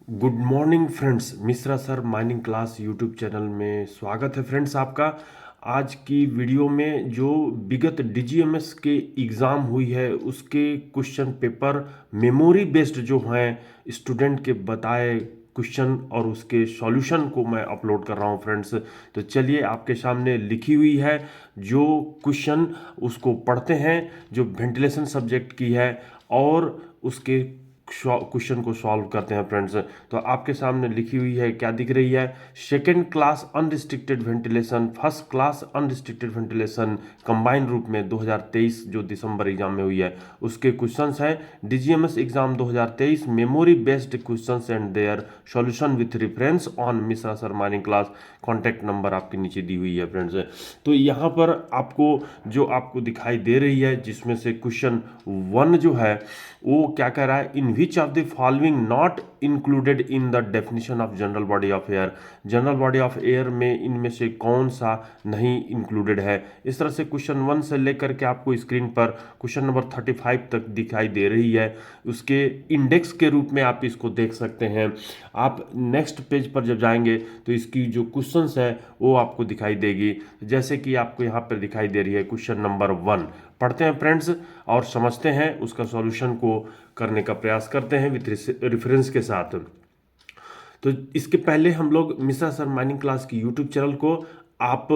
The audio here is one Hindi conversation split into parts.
Good morning friends, Mishra sir mining class YouTube channel में स्वागत है फ्रेंड्स आपका। आज की वीडियो में जो विगत डीजीएमएस के एग्ज़ाम हुई है उसके क्वेश्चन पेपर मेमोरी बेस्ड जो हैं स्टूडेंट के बताए क्वेश्चन और उसके सॉल्यूशन को मैं अपलोड कर रहा हूं फ्रेंड्स। तो चलिए आपके सामने लिखी हुई है जो क्वेश्चन, उसको पढ़ते हैं, जो वेंटिलेशन सब्जेक्ट की है और उसके क्वेश्चन को सॉल्व करते हैं फ्रेंड्स। तो आपके सामने लिखी हुई है, क्या दिख रही है? Second class unrestricted ventilation, first class unrestricted ventilation combined रूप में 2023 जो दिसंबर एग्जाम में हुई है उसके क्वेश्चंस हैं। DGMS exam 2023 memory based questions and their solution with reference on Mishra sir mining class. Contact number आपके नीचे दी हुई है फ्रेंड्स। तो यहाँ पर आपको जो आपको दिखाई दे रही है जिसमें से क्वेश्चन 1 जो है वो क्या कह रहा है, in which of the following not included in the definition of general body of air. General body of air में इनमें से कौन सा नहीं इंक्लूडेड है। इस तरह से क्वेश्चन 1 से लेकर के आपको स्क्रीन पर क्वेश्चन नंबर 35 तक दिखाई दे रही है। उसके इंडेक्स के रूप में आप इसको देख सकते हैं। आप नेक्स्ट पेज पर जब जाएंगे तो इसकी जो क्वेश्चंस है वो आपको दिखाई देगी, जैसे कि आपको यहाँ पर दिखाई दे रही है क्वेश्चन नंबर 1। पढ़ते हैं फ्रेंड्स और समझते हैं, उसका सॉल्यूशन को करने का प्रयास करते हैं विथ रेफरेंस के साथ। तो इसके पहले हम लोग मिश्रा सर माइनिंग क्लास की यूट्यूब चैनल को आप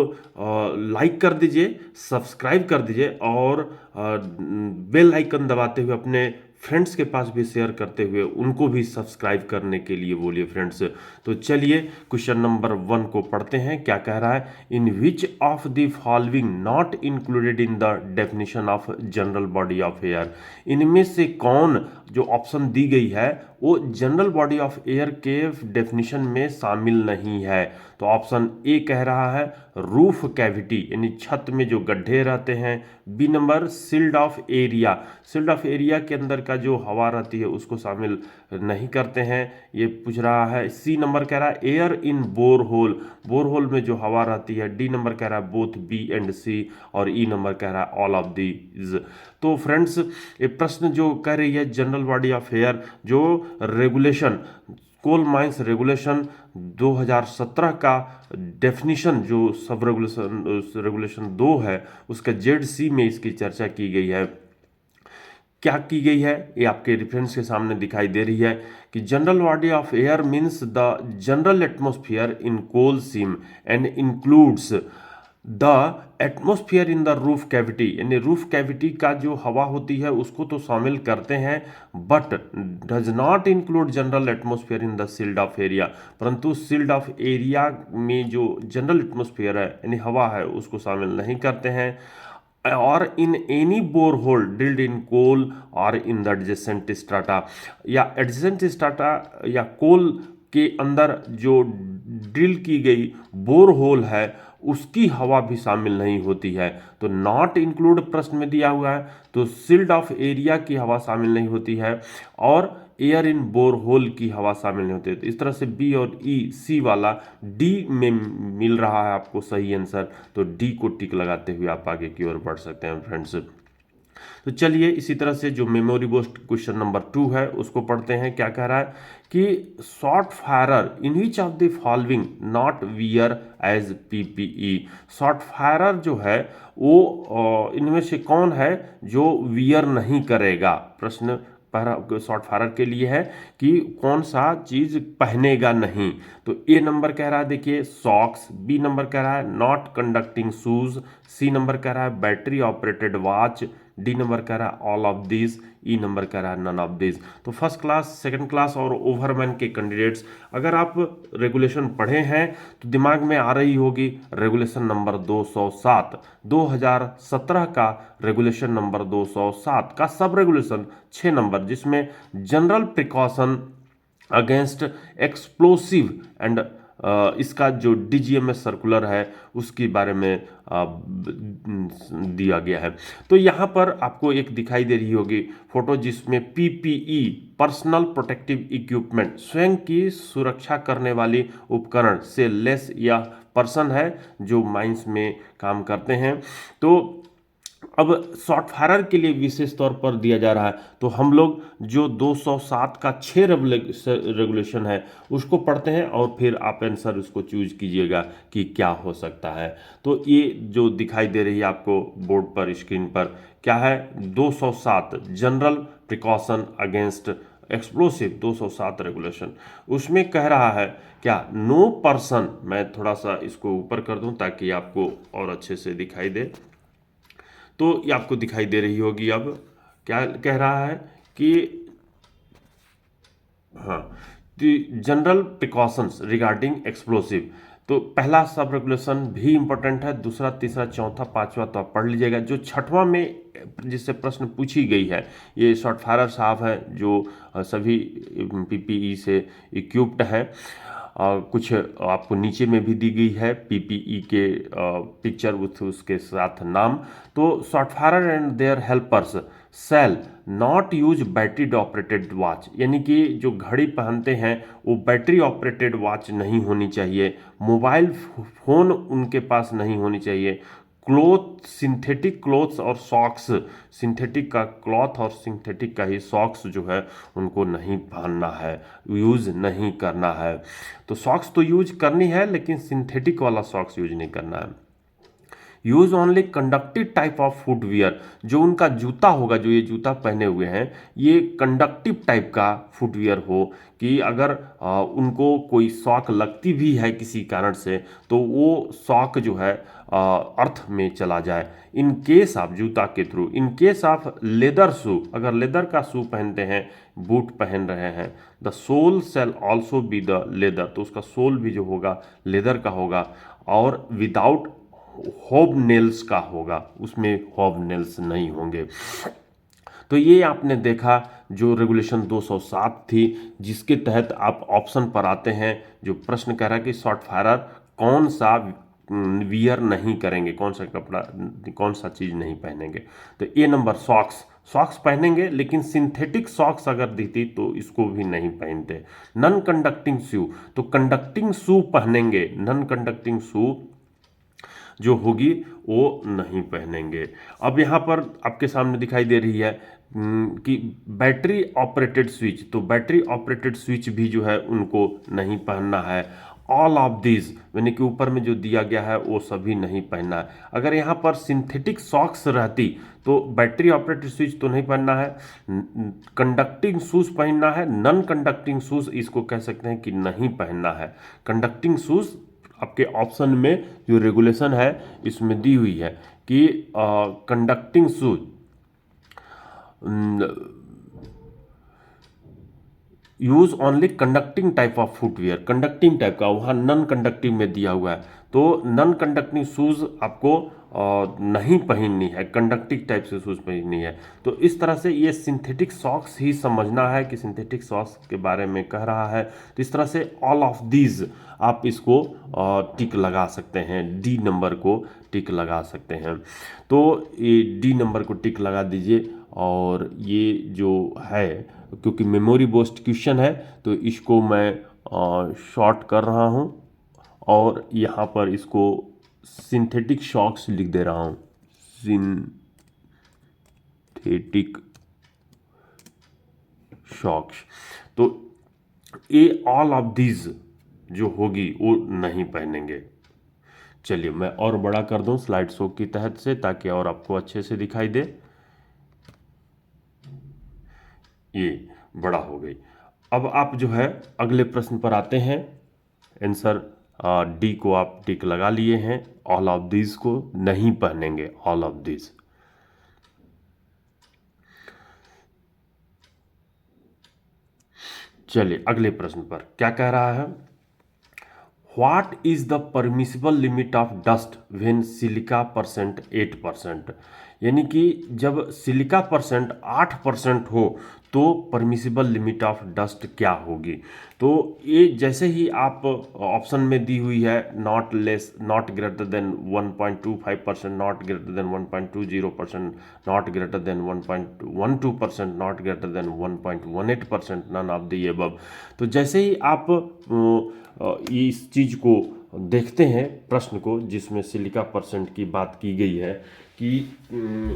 लाइक कर दीजिए, सब्सक्राइब कर दीजिए और बेल आइकन दबाते हुए अपने फ्रेंड्स के पास भी शेयर करते हुए उनको भी सब्सक्राइब करने के लिए बोलिए फ्रेंड्स। तो चलिए क्वेश्चन नंबर 1 को पढ़ते हैं, क्या कह रहा है। In which of the following not included in the definition of general body of air. इनमें से कौन जो ऑप्शन दी गई है वो जनरल बॉडी ऑफ एयर के डेफिनेशन में शामिल नहीं है। तो ऑप्शन ए कह रहा है रूफ कैविटी यानी छत में जो गड्ढे रहते हैं। B number sealed off area, sealed off area के अंदर का जो हवा रहती है उसको शामिल नहीं करते हैं, ये पूछ रहा है। सी नंबर कह रहा है एयर इन बोरहोल, बोरहोल में जो हवा रहती है। डी नंबर कह रहा है बोथ बी एंड सी और ई नंबर कह रहा है ऑल ऑफ दीज। तो फ्रेंड्स ये प्रश्न जो कह रही है जनरल बॉडी ऑफ एयर जो रेगुलेशन कोल माइंस रेगुलेशन 2017 का डेफिनीशन जो सब रेगुलेशन 2 है उसका जेड में इसकी चर्चा की गई है। क्या की गई है ये आपके रेफरेंस के सामने दिखाई दे रही है कि general body of air means the general atmosphere in coal seam and includes the atmosphere in the roof cavity, यानी रूफ कैविटी का जो हवा होती है उसको तो शामिल करते हैं but does not include general atmosphere in the sealed off area. परंतु सील्ड ऑफ एरिया में जो जनरल एटमॉस्फेयर है यानी हवा है उसको शामिल नहीं करते हैं। और इन एनी बोरहोल ड्रिल्ड इन कोल और इन द एडजेसेंट स्ट्राटा, या एडजेसेंट स्ट्राटा या कोल के अंदर जो ड्रिल की गई बोरहोल है उसकी हवा भी शामिल नहीं होती है। तो नॉट इंक्लूड प्रश्न में दिया हुआ है तो सील्ड ऑफ एरिया की हवा शामिल नहीं होती है और एयर इन बोरहोल की हवा शामिल नहीं होती है। तो इस तरह से बी और ई सी वाला डी में मिल रहा है आपको सही आंसर। तो डी को टिक लगाते हुए आप आगे की ओर बढ़ सकते हैं फ्रेंड्स। तो चलिए इसी तरह से जो मेमोरी बोस्ट क्वेश्चन नंबर 2 है उसको पढ़ते हैं। क्या कह रहा है कि short firer in which of the following not wear as PPE. Short firer जो है वो इनमें से कौन है जो वियर नहीं करेगा। प्रश्न शॉर्ट फायरर के लिए है कि कौन सा चीज पहनेगा नहीं। तो ए नंबर कह रहा है देखिए सॉक्स, बी नंबर कह रहा है not conducting shoes, C number कह रहा है battery operated watch, D number कह रहा है all of this, E number कह रहा है नन ऑफ दिस। तो फर्स्ट क्लास, सेकंड क्लास और ओवरमैन के कैंडिडेट्स अगर आप रेगुलेशन पढ़े हैं तो दिमाग में आ रही होगी रेगुलेशन नंबर 207, 2017 का रेगुलेशन नंबर 207 का सब रेगुलेशन 6 नंबर, जिसमें general precaution against explosive and इसका जो डीजीएमएस सर्कुलर है उसके बारे में दिया गया है। तो यहाँ पर आपको एक दिखाई दे रही होगी फोटो जिसमें पीपीई पर्सनल प्रोटेक्टिव इक्विपमेंट स्वयं की सुरक्षा करने वाली उपकरण से लेस या पर्सन है जो माइंस में काम करते हैं। तो अब शॉर्ट फायर के लिए विशेष तौर पर दिया जा रहा है, तो हम लोग जो 207 का 6 रेगुलेशन है उसको पढ़ते हैं और फिर आप आंसर उसको चूज कीजिएगा कि क्या हो सकता है। तो ये जो दिखाई दे रही है आपको बोर्ड पर, स्क्रीन पर, क्या है, 207 general precaution against explosive, 207 regulation. उसमें कह रहा है क्या, नो पर्सन, मैं थोड़ा सा इसको ऊपर कर दूं ताकि आपको और अच्छे से दिखाई दे, तो ये आपको दिखाई दे रही होगी। अब क्या कह रहा है कि हाँ, जनरल प्रिकॉशंस रिगार्डिंग एक्सप्लोसिव। तो पहला सब रेगुलेशन भी इंपॉर्टेंट है, दूसरा, तीसरा, चौथा, पांचवा तो आप पढ़ लीजिएगा। जो छठवां में जिससे प्रश्न पूछी गई है, ये शॉर्ट फायर साहब है जो सभी पीपीई से इक्विप्ड है। कुछ आपको नीचे में भी दी गई है पीपीई के पिक्चर उसके साथ नाम। तो short fire and their helpers shall not use battery operated watch, यानी कि जो घड़ी पहनते हैं वो बैटरी ऑपरेटेड वॉच नहीं होनी चाहिए, मोबाइल फोन उनके पास नहीं होनी चाहिए, क्लोथ, सिंथेटिक क्लोथ्स और सॉक्स, सिंथेटिक का क्लॉथ और सिंथेटिक का ही सॉक्स जो है उनको नहीं पहनना है, यूज नहीं करना है। तो सॉक्स तो यूज करनी है लेकिन सिंथेटिक वाला सॉक्स यूज नहीं करना है। Use only conductive type of footwear, जो उनका जूता होगा, जो ये जूता पहने हुए हैं, ये कंडक्टिव टाइप का फुटवियर हो, कि अगर उनको कोई शॉक लगती भी है किसी कारण से तो वो शॉक जो है अर्थ में चला जाए। इन केस आप जूता के थ्रू, इन केस आप लेदर शू, अगर लेदर का शू पहनते हैं, बूट पहन रहे हैं, the sole shall also be the leather, तो उसका सोल भी जो होगा लेदर का होगा, और विदाउट हॉब नेल्स का होगा, उसमें हॉब नेल्स नहीं होंगे। तो ये आपने देखा जो रेगुलेशन 207 थी, जिसके तहत आप ऑप्शन पर आते हैं, जो प्रश्न कह रहा है कि शॉर्ट फायरर कौन सा वियर नहीं करेंगे, कौन सा कपड़ा, कौन सा चीज़ नहीं पहनेंगे। तो ए नंबर सॉक्स, सॉक्स पहनेंगे लेकिन सिंथेटिक सॉक्स अगर दिखती तो इसको भी नहीं पहनते। नॉन कंडक्टिंग शू, तो कंडक्टिंग शू पहनेंगे, नॉन कंडक्टिंग शू जो होगी वो नहीं पहनेंगे। अब यहाँ पर आपके सामने दिखाई दे रही है कि बैटरी ऑपरेटेड स्विच, तो बैटरी ऑपरेटेड स्विच भी जो है उनको नहीं पहनना है। ऑल ऑफ दिस, यानी कि ऊपर में जो दिया गया है वो सभी नहीं पहनना है। अगर यहाँ पर सिंथेटिक सॉक्स रहती तो बैटरी ऑपरेटेड स्विच तो नहीं पहनना है, कंडक्टिंग शूज पहनना है, नॉन कंडक्टिंग शूज इसको कह सकते हैं कि नहीं पहनना है। कंडक्टिंग शूज आपके ऑप्शन में जो रेगुलेशन है इसमें दी हुई है कि conducting shoes use only conducting type of footwear, conducting type का, वहाँ नॉन कंडक्टिंग में दिया हुआ है, तो नॉन कंडक्टिंग शूज आपको नहीं पहननी है, कंडक्टिंग टाइप से शूज पहननी है। तो इस तरह से ये सिंथेटिक सॉक्स ही समझना है कि सिंथेटिक सॉक्स के बारे में कह रहा है। तो इस तरह से ऑल ऑफ दीज आप इसको टिक लगा सकते हैं, डी नंबर को टिक लगा सकते हैं। तो ये डी नंबर को टिक लगा दीजिए। और ये जो है, क्योंकि मेमोरी बेस्ड क्वेश्चन है तो इसको मैं शॉर्ट कर रहा हूँ और यहाँ पर इसको सिंथेटिक शॉक्स लिख दे रहा हूँ, सिंथेटिक शॉक्स। तो ये ऑल ऑफ दीज जो होगी वो नहीं पहनेंगे। चलिए मैं और बड़ा कर दूं स्लाइड शो की तहत से ताकि और आपको अच्छे से दिखाई दे। ये बड़ा हो गई। अब आप जो है अगले प्रश्न पर आते हैं। आंसर डी को आप टिक लगा लिए हैं, ऑल ऑफ दिस को नहीं पहनेंगे, ऑल ऑफ दिस। चलिए अगले प्रश्न पर क्या कह रहा है, what is the permissible limit of dust when silica percent 8%, यानी कि जब सिलिका परसेंट 8% हो तो परमिसिबल लिमिट ऑफ डस्ट क्या होगी। तो ये जैसे ही आप ऑप्शन में दी हुई है, not less, not greater than 1.25%, not greater than 1.20%, not greater than 1.12%, not greater than 1.18%, none of the above. तो जैसे ही आप इस चीज़ को देखते हैं प्रश्न को, जिसमें सिलिका परसेंट की बात की गई है कि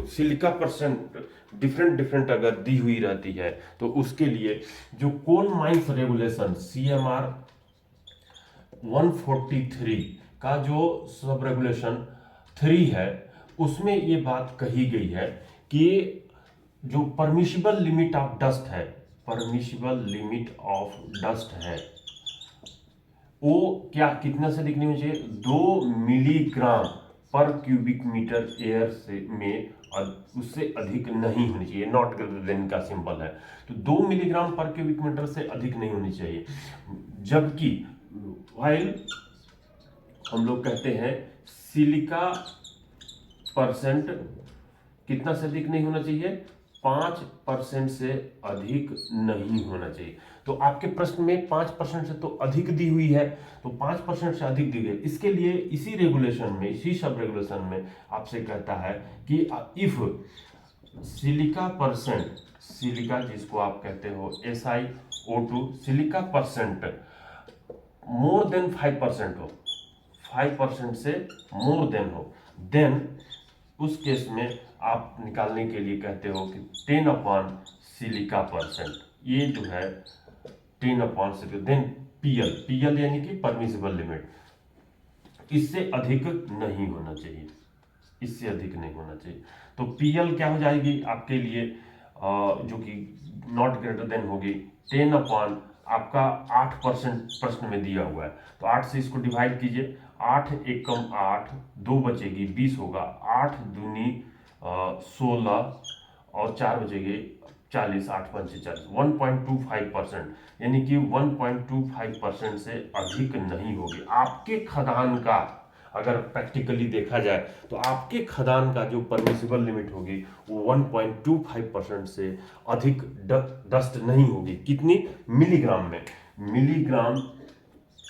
सिलिका परसेंट डिफरेंट डिफरेंट अगर दी हुई रहती है तो उसके लिए जो कोल माइंस रेगुलेशन CMR 143 का जो सब रेगुलेशन 3 है, उसमें ये बात कही गई है कि जो परमिशिबल लिमिट ऑफ डस्ट है, परमिशिबल लिमिट ऑफ डस्ट है, वो क्या कितना से अधिक नहीं होना चाहिए? 2 मिलीग्राम पर क्यूबिक मीटर एयर से में उससे अधिक नहीं होनी चाहिए। नॉट ग्रेटर देन का सिंबल है, तो 2 मिलीग्राम पर क्यूबिक मीटर से अधिक नहीं होनी चाहिए। जबकि वाइल हम लोग कहते हैं सिलिका परसेंट कितना से अधिक नहीं होना चाहिए? 5% से अधिक नहीं होना चाहिए। तो आपके प्रश्न में 5% से तो अधिक दी हुई है, तो 5% से अधिक दी गई। इसके लिए इसी रेगुलेशन में, इसी सब रेगुलेशन में आपसे कहता है कि इफ सिलिका परसेंट, सिलिका जिसको आप कहते हो SiO2, silica percent more than 5% हो, 5% से मोर देन हो, देन उस केस में आप निकालने के लिए कहते हो कि 10 अपॉन सिलिका परसेंट, ये जो है 10 अपॉन सिलिका, देन PL यानी कि परमिसिबल लिमिट, इससे अधिक नहीं होना चाहिए, इससे अधिक नहीं होना चाहिए। तो PL क्या हो जाएगी आपके लिए, जो कि नॉट ग्रेटर देन होगी 10 अपॉन आपका 8% प्रश्न में दिया हुआ है, तो 8 से इसको डिवाइड कीजिए, 8 एकम 8, 2 बचेगी 20 होगा, 8 दूनी 16 और 4 बचेगी 40, 8 पंचे 40, 1.25%, यानी कि 1.25% से अधिक नहीं होगी। आपके खदान का अगर प्रैक्टिकली देखा जाए तो आपके खदान का जो परमिसिबल लिमिट होगी वो 1.25% से अधिक डस्ट नहीं होगी। कितनी? मिलीग्राम में, मिलीग्राम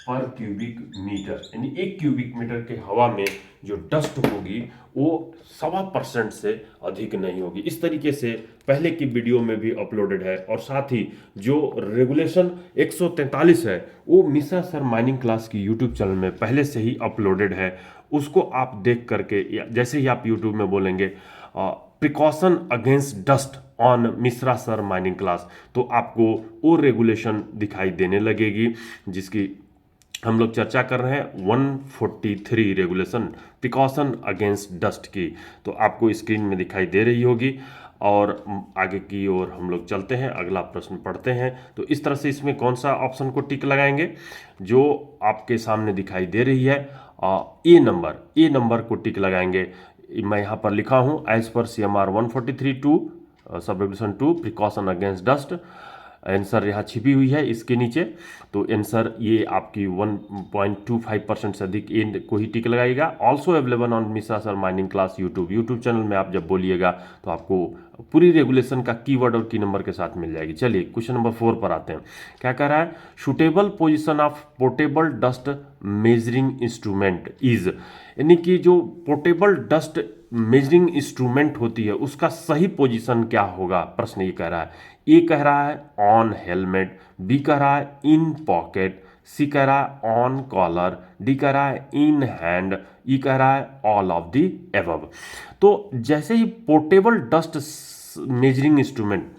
पर क्यूबिक मीटर, यानी 1 क्यूबिक मीटर के हवा में जो डस्ट होगी वो 1.25% से अधिक नहीं होगी। इस तरीके से पहले की वीडियो में भी अपलोडेड है, और साथ ही जो रेगुलेशन 143 है वो मिश्रा सर माइनिंग क्लास की यूट्यूब चैनल में पहले से ही अपलोडेड है। उसको आप देख करके, जैसे ही आप यूट्यूब में बोलेंगे precaution against dust on Mishra sir mining class, तो आपको वो रेगुलेशन दिखाई देने लगेगी जिसकी हम लोग चर्चा कर रहे हैं, 143 रेगुलेशन प्रिकॉशन अगेंस्ट डस्ट की, तो आपको स्क्रीन में दिखाई दे रही होगी। और आगे की ओर हम लोग चलते हैं, अगला प्रश्न पढ़ते हैं। तो इस तरह से इसमें कौन सा ऑप्शन को टिक लगाएंगे? जो आपके सामने दिखाई दे रही है ए नंबर को टिक लगाएंगे। मैं यहाँ पर लिखा हूँ as per CMR 143(2) sub regulation 2 precaution against dust. Answer यहाँ छिपी हुई है इसके नीचे, तो आंसर ये आपकी 1.25% से अधिक ए को ही टिक लगाएगा। Also available on Mishra sir mining class YouTube channel में आप जब बोलिएगा तो आपको पूरी रेगुलेशन का कीवर्ड और की नंबर के साथ मिल जाएगी। चलिए क्वेश्चन नंबर 4 पर आते हैं। क्या कह रहा है? Suitable position of portable dust measuring instrument is, यानी कि जो पोर्टेबल डस्ट मेजरिंग इंस्ट्रूमेंट होती है उसका सही पोजीशन क्या होगा? प्रश्न ये कह रहा है। ए कह रहा है ऑन हेलमेट, बी कह रहा है इन पॉकेट, सी कह रहा है ऑन कॉलर, डी कह रहा है इन हैंड, ई कह रहा है ऑल ऑफ द एबव। तो जैसे ही पोर्टेबल डस्ट मेजरिंग इंस्ट्रूमेंट,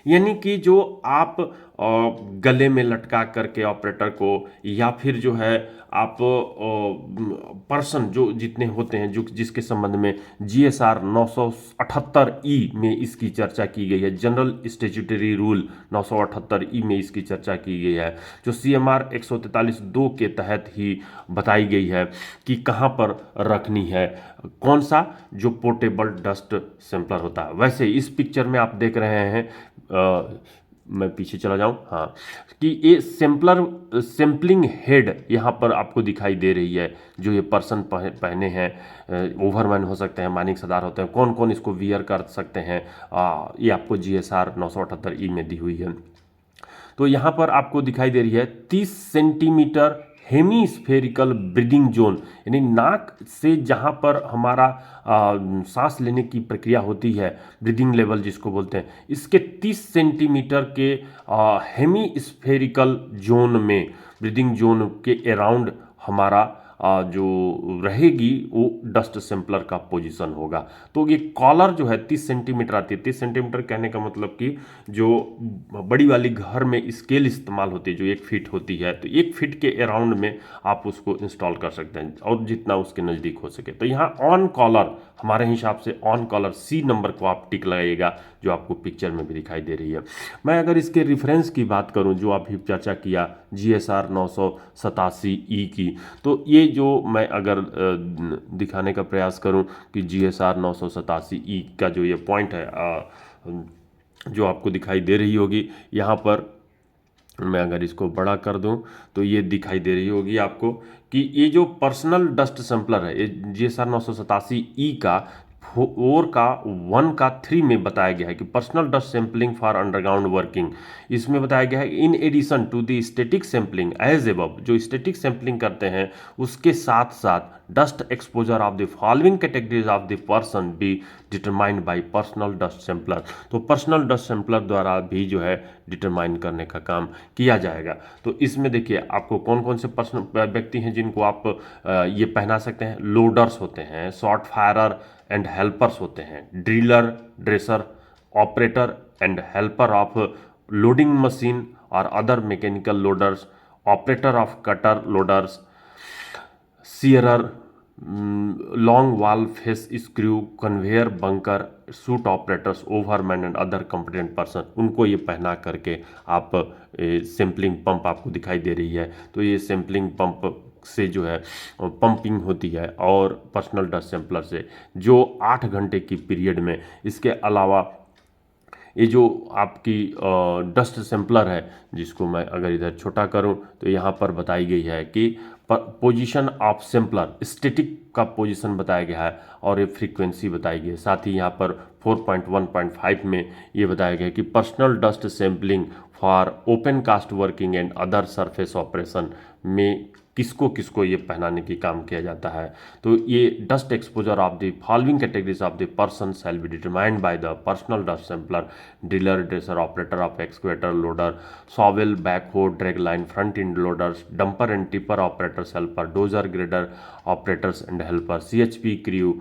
यानी कि जो आप गले में लटका करके ऑपरेटर को, या फिर जो है आप पर्सन जो जितने होते हैं जो जिसके संबंध में GSR 978E में इसकी चर्चा की गई है, जनरल स्टैट्यूटरी रूल 978E में इसकी चर्चा की गई है, जो CMR 143(2) के तहत ही बताई गई है कि कहाँ पर रखनी है, कौन सा? जो पोर्टेबल डस्ट सैंपलर होता है। वैसे इस पिक्चर में आप देख रहे हैं, मैं पीछे चला जाऊं, हाँ, कि ये सैम्पलिंग हेड यहाँ पर आपको दिखाई दे रही है। जो ये पर्सन पहने हैं, ओवरमैन हो सकते हैं, माइनिंग सरदार होते हैं, कौन कौन इसको वियर कर सकते हैं, ये आपको GSR 978E में दी हुई है। तो यहाँ पर आपको दिखाई दे रही है 30 सेंटीमीटर हेमीस्फेरिकल ब्रीदिंग जोन, यानी नाक से जहाँ पर हमारा सांस लेने की प्रक्रिया होती है, ब्रीदिंग लेवल जिसको बोलते हैं, इसके 30 सेंटीमीटर के हेमीस्फेरिकल जोन में, ब्रीदिंग जोन के अराउंड हमारा जो रहेगी वो डस्ट सैंपलर का पोजीशन होगा। तो ये कॉलर जो है 30 सेंटीमीटर आती है। 30 सेंटीमीटर कहने का मतलब कि जो बड़ी वाली घर में स्केल इस्तेमाल होती है जो 1 फीट होती है, तो 1 फीट के अराउंड में आप उसको इंस्टॉल कर सकते हैं और जितना उसके नज़दीक हो सके। तो यहाँ ऑन कॉलर हमारे हिसाब से ऑन कॉलर सी नंबर को आप टिक लगाइएगा, जो आपको पिक्चर में भी दिखाई दे रही है। मैं अगर इसके रेफरेंस की बात करूं जो अभी चर्चा किया GSR 987E की, तो ये जो मैं अगर दिखाने का प्रयास करूं कि GSR 987E का जो ये पॉइंट है जो आपको दिखाई दे रही होगी यहाँ पर, मैं अगर इसको बड़ा कर दूं तो ये दिखाई दे रही होगी आपको कि ये जो पर्सनल डस्ट सैंपलर है, ये GSR 987E का 4 का 1 का 3 में बताया गया है कि personal dust sampling for underground working. इसमें बताया गया है in addition to the static sampling as above, जो स्टैटिक सैंपलिंग करते हैं उसके साथ साथ dust exposure of the following categories of the person be determined by personal dust sampler. तो पर्सनल डस्ट सैंपलर द्वारा भी जो है डिटरमाइन करने का काम किया जाएगा। तो इसमें देखिए आपको कौन कौन से पर्सनल व्यक्ति हैं जिनको आप ये पहना सकते हैं। लोडर्स होते हैं, शॉर्ट फायरर एंड हेल्पर्स होते हैं, driller, dresser, operator and helper of loading machine और other mechanical loaders, operator of cutter loaders, shearer, longwall face screw, conveyor bunker, chute operators, overman and other competent person, उनको ये पहना करके आप सैंपलिंग पंप आपको दिखाई दे रही है। तो ये सैंपलिंग पंप से जो है पंपिंग होती है और पर्सनल डस्ट सैंपलर से जो 8 घंटे की पीरियड में। इसके अलावा ये जो आपकी डस्ट सैंपलर है जिसको मैं अगर इधर छोटा करूं तो यहाँ पर बताई गई है कि पोजीशन ऑफ सैंपलर, स्टैटिक का पोजीशन बताया गया है और ये फ्रीक्वेंसी बताई गई है। साथ ही यहाँ पर 4.1.5 में ये बताया गया है कि personal dust sampling for open cast working and other surface operation में किसको किसको ये पहनाने की काम किया जाता है। तो ये dust exposure of the following categories of the person shall be determined by the personal dust sampler, driller, dresser, operator of excavator, loader, shovel, backhoe, dragline, front end loaders, dumper and tipper operators, helper, dozer, grader operators and helper, CHP crew,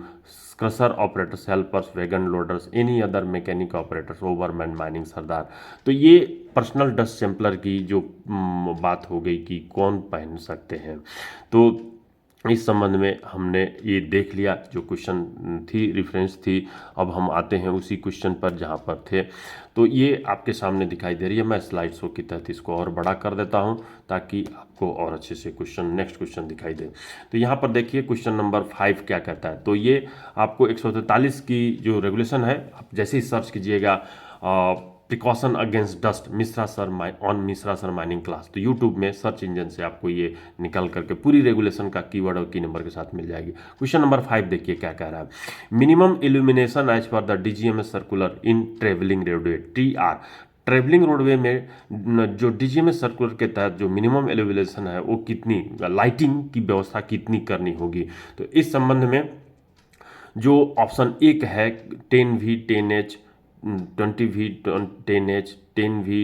crusher operators, helpers, wagon loaders, any other mechanic operators, overman, mining sardar. तो ये पर्सनल डस्ट सैंपलर की जो बात हो गई कि कौन पहन सकते हैं। तो इस संबंध में हमने ये देख लिया जो क्वेश्चन थी, रेफरेंस थी। अब हम आते हैं उसी क्वेश्चन पर जहाँ पर थे। तो ये आपके सामने दिखाई दे रही है। मैं स्लाइड शो की तहत इसको और बड़ा कर देता हूँ ताकि आपको और अच्छे से नेक्स्ट क्वेश्चन दिखाई दे। तो यहाँ पर देखिए क्वेश्चन नंबर 5 क्या कहता है। तो ये आपको 143 की जो रेगुलेशन है, आप जैसे ही सर्च कीजिएगा precaution against dust Mishra sir on Mishra sir mining class, तो यूट्यूब में सर्च इंजन से आपको ये निकल करके पूरी रेगुलेशन का कीवर्ड और की नंबर के साथ मिल जाएगी। क्वेश्चन नंबर 5 देखिए क्या कह रहा है। Minimum illumination as per the DGMS circular in travelling roadway TR, travelling roadway में जो DGMS सर्कुलर के तहत जो मिनिमम एल्यूमिनेशन है वो कितनी, लाइटिंग की व्यवस्था कितनी करनी होगी। तो इस संबंध में जो ऑप्शन 1 है 10V 10H, 20V 10H, 10V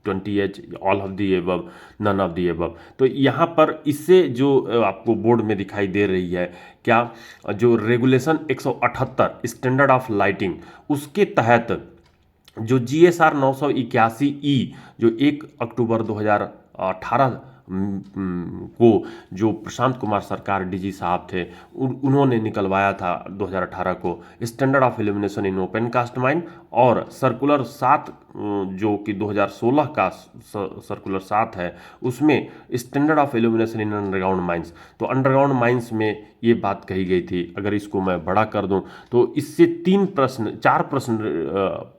20H, all of the above, none of the above. तो यहाँ पर इससे जो आपको बोर्ड में दिखाई दे रही है क्या, जो रेगुलेशन 178 स्टैंडर्ड ऑफ लाइटिंग, उसके तहत जो GSR 981E जो 1 अक्टूबर 2018 को जो प्रशांत कुमार सरकार DG साहब थे उन्होंने निकलवाया था 2018 को, standard of illumination in open cast mine, और सर्कुलर 7 जो कि 2016 का सर्कुलर 7 है उसमें standard of illumination in underground mines. तो अंडरग्राउंड माइंस में ये बात कही गई थी। अगर इसको मैं बड़ा कर दूं तो इससे 4 प्रश्न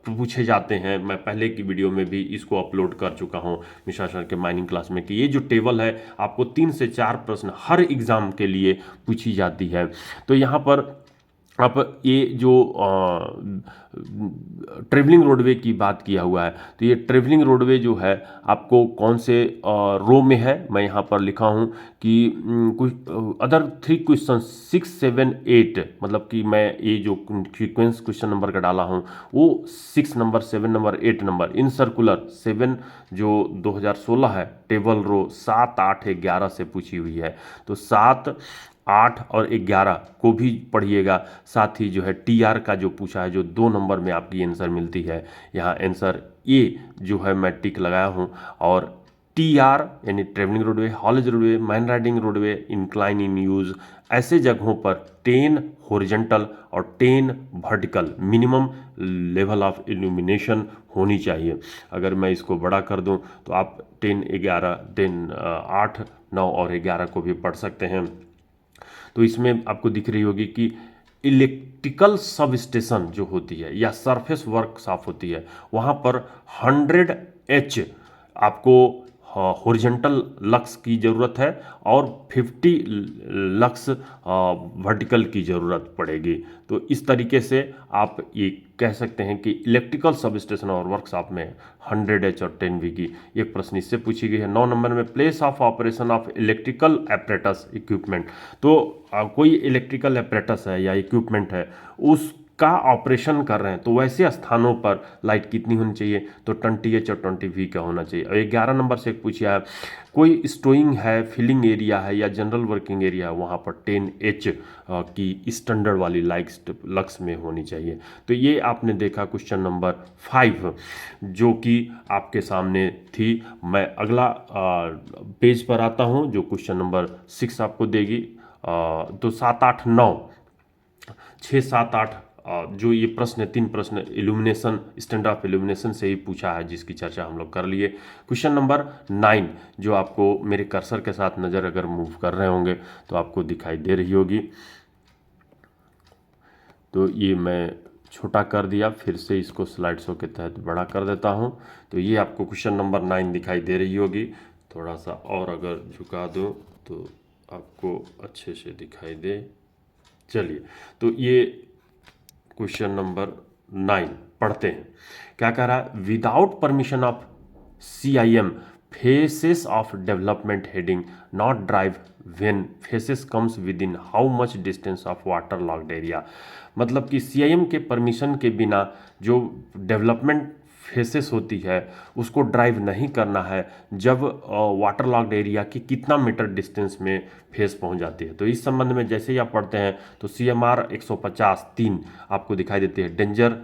पूछे जाते हैं। मैं पहले की वीडियो में भी इसको अपलोड कर चुका हूं मिश्रा सर के माइनिंग क्लास में कि ये जो टेबल है आपको 3 से 4 प्रश्न हर एग्जाम के लिए पूछी जाती है। तो यहाँ पर अब ये जो ट्रेवलिंग रोडवे की बात किया हुआ है, तो ये ट्रेवलिंग रोडवे जो है आपको कौन से रो में है, मैं यहाँ पर लिखा हूँ कि कुछ अदर 3 क्वेश्चन 6, 7, 8, मतलब कि मैं ये जो सीक्वेंस क्वेश्चन नंबर का डाला हूँ वो 6 number, 7 number, 8 number in circular 7 जो 2016 है टेबल रो 7, 8, 11 से पूछी हुई है। तो 7, 8 और 11 को भी पढ़िएगा। साथ ही जो है टीआर का जो पूछा है, जो 2 नंबर में आपकी आंसर मिलती है, यहाँ आंसर ए जो है मैं टिक लगाया हूँ। और टीआर यानी travelling roadway, haulage roadway, man riding roadway, incline in use, ऐसे जगहों पर 10 हॉरिजॉन्टल और 10 vertical minimum level of illumination होनी चाहिए। अगर मैं इसको बड़ा कर दूं तो आप 10, 11, 8, 9 और 11 को भी पढ़ सकते हैं। तो इसमें आपको दिख रही होगी कि इलेक्ट्रिकल सब स्टेशन जो होती है या सरफेस वर्कशॉप होती है, वहाँ पर 100H आपको हॉरिजॉन्टल लक्स की ज़रूरत है और 50 लक्स वर्टिकल की ज़रूरत पड़ेगी। तो इस तरीके से आप ये कह सकते हैं कि इलेक्ट्रिकल सब स्टेशन और वर्कशॉप में 100H और 10V की एक प्रश्न इससे पूछी गई है। 9 नंबर में place of operation of electrical apparatus equipment, तो कोई इलेक्ट्रिकल एपरेटस है या इक्विपमेंट है उसका ऑपरेशन कर रहे हैं, तो वैसे स्थानों पर लाइट कितनी होनी चाहिए, तो 20H और 20V का होना चाहिए। और 11 नंबर से पूछा है कोई स्टोइंग है, फिलिंग एरिया है या जनरल वर्किंग एरिया है, वहाँ पर 10H की स्टैंडर्ड वाली लाइट लक्स में होनी चाहिए। तो ये आपने देखा क्वेश्चन नंबर 5 जो कि आपके सामने थी। मैं अगला पेज पर आता हूँ जो क्वेश्चन नंबर 6 आपको देगी। तो 7, 8, 9, 6, 7, 8 जो ये प्रश्न है, 3 प्रश्न इल्यूमिनेशन, स्टैंडर्ड ऑफ इल्यूमिनेशन से ही पूछा है, जिसकी चर्चा हम लोग कर लिए। क्वेश्चन नंबर 9 जो आपको मेरे कर्सर के साथ नज़र अगर मूव कर रहे होंगे तो आपको दिखाई दे रही होगी। तो ये मैं छोटा कर दिया, फिर से इसको स्लाइड शो के तहत बड़ा कर देता हूँ। तो ये आपको क्वेश्चन नंबर 9 दिखाई दे रही होगी। थोड़ा सा और अगर झुका दूँ तो आपको अच्छे से दिखाई दे। चलिए, तो ये क्वेश्चन नंबर 9 पढ़ते हैं। क्या कह रहा है, without permission of CIM faces of development heading not drive when faces comes with in how much distance of water locked area. मतलब कि CIM के परमिशन के बिना जो डेवलपमेंट फेसेस होती है उसको ड्राइव नहीं करना है जब वाटर लॉक्ड एरिया की कितना मीटर डिस्टेंस में फेस पहुंच जाती है। तो इस संबंध में जैसे ही आप पढ़ते हैं तो CMR 150-3 आपको दिखाई देती है, डेंजर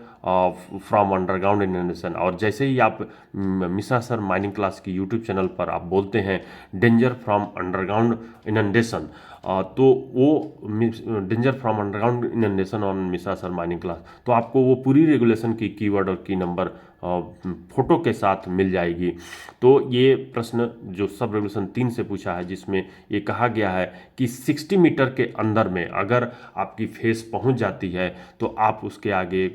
फ्रॉम अंडरग्राउंड इनंडेशन। और जैसे ही आप मिश्रा सर माइनिंग क्लास की यूट्यूब चैनल पर आप बोलते हैं डेंजर फ्रॉम अंडरग्राउंड इनंडेशन, तो वो danger from underground inundation on Mishra sir mining class, तो आपको वो पूरी रेगुलेशन की कीवर्ड और की नंबर फोटो के साथ मिल जाएगी। तो ये प्रश्न जो सब रेगुलेशन 3 से पूछा है, जिसमें ये कहा गया है कि 60 मीटर के अंदर में अगर आपकी फेस पहुंच जाती है तो आप उसके आगे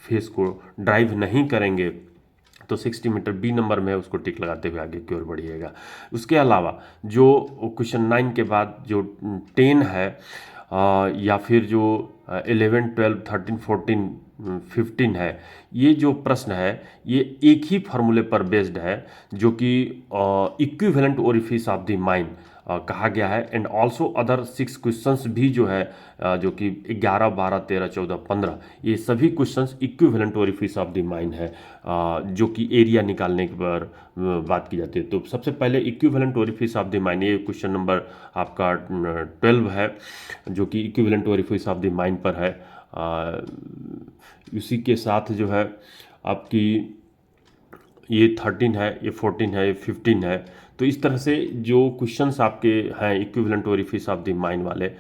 फेस को ड्राइव नहीं करेंगे। तो 60 मीटर बी नंबर में है, उसको टिक लगाते हुए आगे की ओर बढ़िएगा। उसके अलावा जो क्वेश्चन 9 के बाद जो 10 है या फिर जो 11, 12, 13, 14, 15 है, ये जो प्रश्न है ये एक ही फार्मूले पर बेस्ड है जो कि equivalent orifice of the mine कहा गया है। एंड ऑल्सो अदर 6 क्वेश्चंस भी जो है जो कि 11, 12, 13, 14, 15 ये सभी questions equivalent orifice of the mine है जो कि एरिया निकालने पर बात की जाती है। तो सबसे पहले equivalent orifice of the mine, ये क्वेश्चन नंबर आपका 12 है जो कि equivalent orifice of the mine पर है। उसी के साथ जो है आपकी ये 13 है, ये 14 है, ये 15 है। तो इस तरह से जो क्वेश्चंस आपके हैं equivalent orifice of the mine वाले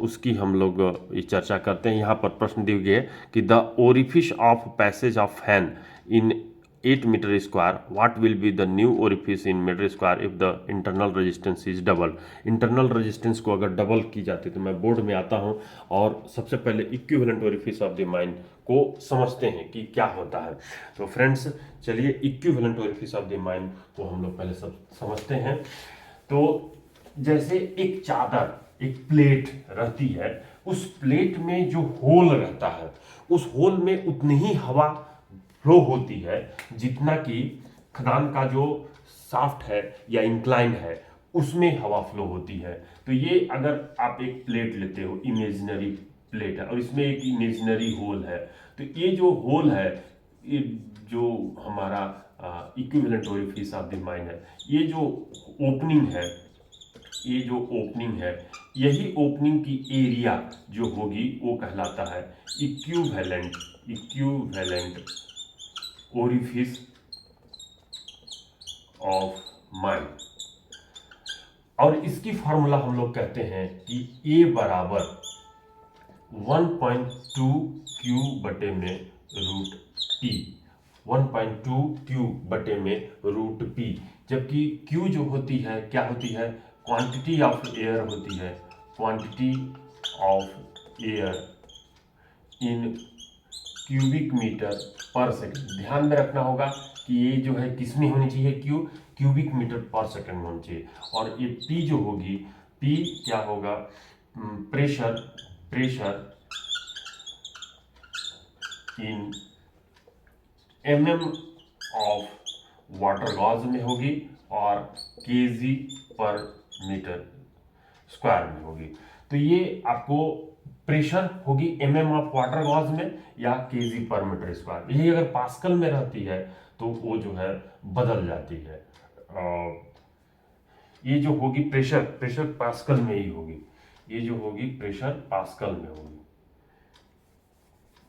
उसकी हम लोग ये चर्चा करते हैं। यहाँ पर प्रश्न दिए गए कि the orifice of passage of fan in 8 metre square, what will be the new orifice in metre square if the internal resistance is double. Internal resistance को अगर डबल की जाती है तो मैं बोर्ड में आता हूँ और सबसे पहले equivalent orifice of the mine को समझते हैं कि क्या होता है। तो फ्रेंड्स चलिए equivalent orifice of the mine को हम लोग पहले सब समझते हैं। तो जैसे एक चादर, एक प्लेट रहती है, उस प्लेट में जो होल रहता है उस होल में उतनी ही हवा फ्लो होती है जितना कि खदान का जो शाफ्ट है या इंक्लाइन है उसमें हवा फ्लो होती है। तो ये अगर आप एक प्लेट लेते हो, इमेजिनरी प्लेट है और इसमें एक इमेजिनरी होल है, तो ये जो होल है, ये जो हमारा equivalent orifice of the mine है, ये जो ओपनिंग है, ये जो ओपनिंग है, यही ओपनिंग की एरिया जो होगी वो कहलाता है इक्विवेलेंट ओरिफिस ऑफ माइन। और इसकी फॉर्मूला हम लोग कहते हैं कि ए बराबर 1.2 क्यू बटे में रूट पी, 1.2 क्यू बटे में रूट पी। जबकि क्यू जो होती है क्या होती है, क्वांटिटी ऑफ एयर होती है, quantity of air in cubic metre per second. ध्यान में रखना होगा कि ये जो है किसमें होनी चाहिए, क्यूबिक मीटर पर सेकंड में होनी चाहिए। और ये पी जो होगी, पी क्या होगा, pressure in mm of water gauge में होगी और kg पर मीटर स्क्वायर में होगी। तो ये आपको प्रेशर होगी mm ऑफ वाटर गॉज में या kg पर मीटर स्क्वायर। यही अगर पास्कल में रहती है तो वो जो है बदल जाती है। ये जो होगी प्रेशर पास्कल में ही होगी, ये जो होगी प्रेशर पास्कल में होगी।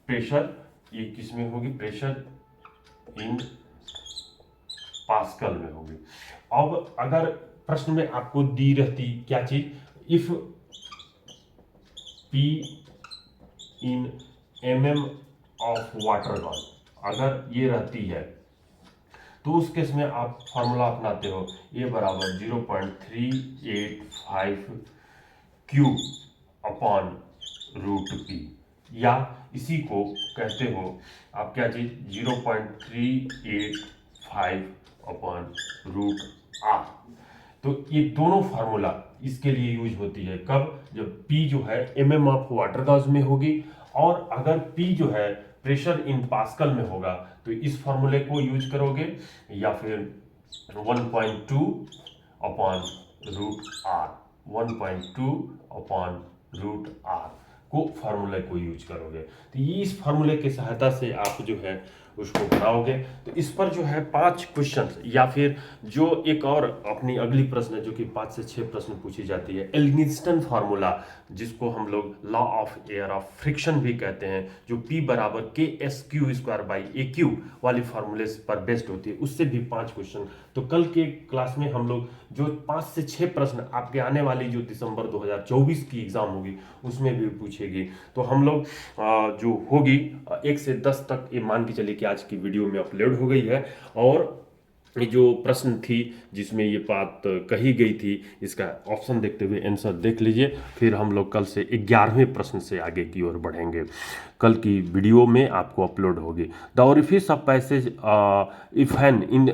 प्रेशर ये किस में होगी, प्रेशर इन पास्कल में होगी। अब अगर प्रश्न में आपको दी रहती क्या चीज, if P in mm of water gauge, अगर ये रहती है तो उस केस में आप फॉर्मूला अपनाते हो ए बराबर 0.385 क्यू अपॉन रूट पी, या इसी को कहते हो आप क्या चीज 0.385 अपॉन रूट आर। तो ये दोनों फार्मूला इसके लिए यूज होती है कब, जब P जो है mm ऑफ वाटर गॉज में होगी और अगर P जो है प्रेशर इन पास्कल में होगा तो इस फॉर्मूले को यूज करोगे, या फिर 1.2 upon root R, 1.2 upon root R को फार्मूले को यूज करोगे। तो ये इस फार्मूले की सहायता से आप जो है उसको बनाओगे। तो इस पर जो है 5 क्वेश्चन, या फिर जो एक और अपनी अगली प्रश्न है जो कि 5 से 6 प्रश्न पूछी जाती है, एल्गिंस्टन फार्मूला, जिसको हम लोग law of air of friction भी कहते हैं, जो P बराबर KSQ² वाली फार्मूले पर बेस्ड होती है, उससे भी 5 क्वेश्चन। तो कल के क्लास में हम लोग जो 5 से 6 प्रश्न आपके आने वाली जो दिसंबर 2024 की एग्जाम होगी उसमें भी पूछेगी। तो हम लोग जो होगी 1 से 10 तक ये मान के चलिए कि आज की वीडियो में अपलोड हो गई है। और ये जो प्रश्न थी जिसमें ये बात कही गई थी, इसका ऑप्शन देखते हुए आंसर देख लीजिए, फिर हम लोग कल से 11वें प्रश्न से आगे की ओर बढ़ेंगे। कल की वीडियो में आपको अपलोड होगी। The orifice of passage if an in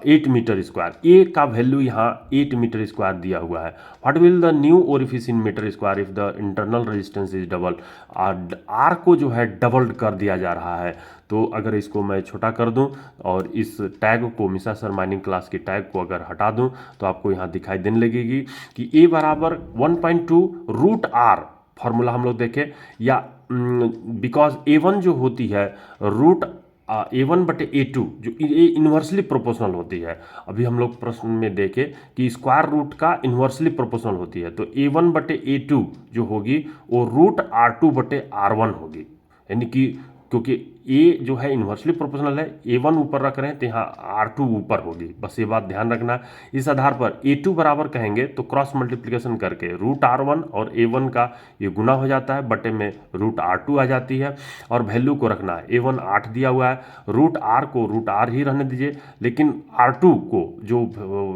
8 metre square, A का वैल्यू यहाँ 8 मीटर स्क्वायर दिया हुआ है। What will the new orifice in metre square if the internal resistance is double, R को जो है डबल्ड कर दिया जा रहा है। तो अगर इसको मैं छोटा कर दूं और इस टैग को, मिश्रा सर माइनिंग क्लास के टैग को अगर हटा दूं तो आपको यहाँ दिखाई देने लगेगी कि ए बराबर 1.2 रूट आर, फॉर्मूला हम लोग देखें, या बिकॉज A1 जो होती है रूट A1 बटे A2 जो ये इन्वर्सली प्रोपोर्शनल होती है। अभी हम लोग प्रश्न में देखें कि स्क्वायर रूट का इन्वर्सली प्रोपोर्शनल होती है, तो A1 बटे A2 जो होगी वो रूट R2 बटे R1 होगी। यानी कि क्योंकि ए जो है इन्वर्सली प्रोपोर्शनल है, A1 ऊपर रख रहे हैं तो यहाँ R2 ऊपर होगी, बस ये बात ध्यान रखना। इस आधार पर A2 बराबर कहेंगे तो क्रॉस मल्टीप्लिकेशन करके रूट R1 और A1 का ये गुना हो जाता है, बटे में रूट R2 आ जाती है। और वैल्यू को रखना है, A1 8 दिया हुआ है, रूट R को रूट R ही रहने दीजिए, लेकिन R2 को जो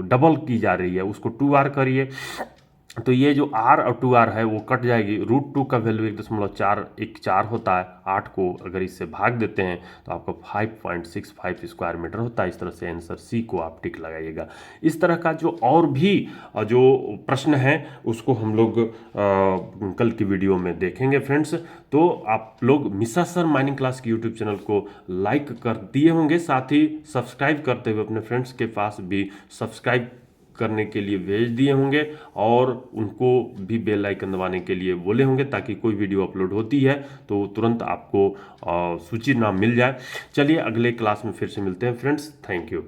डबल की जा रही है उसको 2R करिए। तो ये जो r और 2r है वो कट जाएगी। √2 का वैल्यू 1.414 होता है। 8 को अगर इससे भाग देते हैं तो आपको 5.65 स्क्वायर मीटर होता है। इस तरह से आंसर सी को आप टिक लगाइएगा। इस तरह का जो और भी जो प्रश्न है उसको हम लोग कल की वीडियो में देखेंगे फ्रेंड्स। तो आप लोग मिश्रा सर माइनिंग क्लास की यूट्यूब चैनल को लाइक कर दिए होंगे, साथ ही सब्सक्राइब करते हुए अपने फ्रेंड्स के पास भी सब्सक्राइब करने के लिए भेज दिए होंगे और उनको भी बेल आइकन दबाने के लिए बोले होंगे, ताकि कोई वीडियो अपलोड होती है तो तुरंत आपको सूचना मिल जाए। चलिए अगले क्लास में फिर से मिलते हैं फ्रेंड्स। Thank you.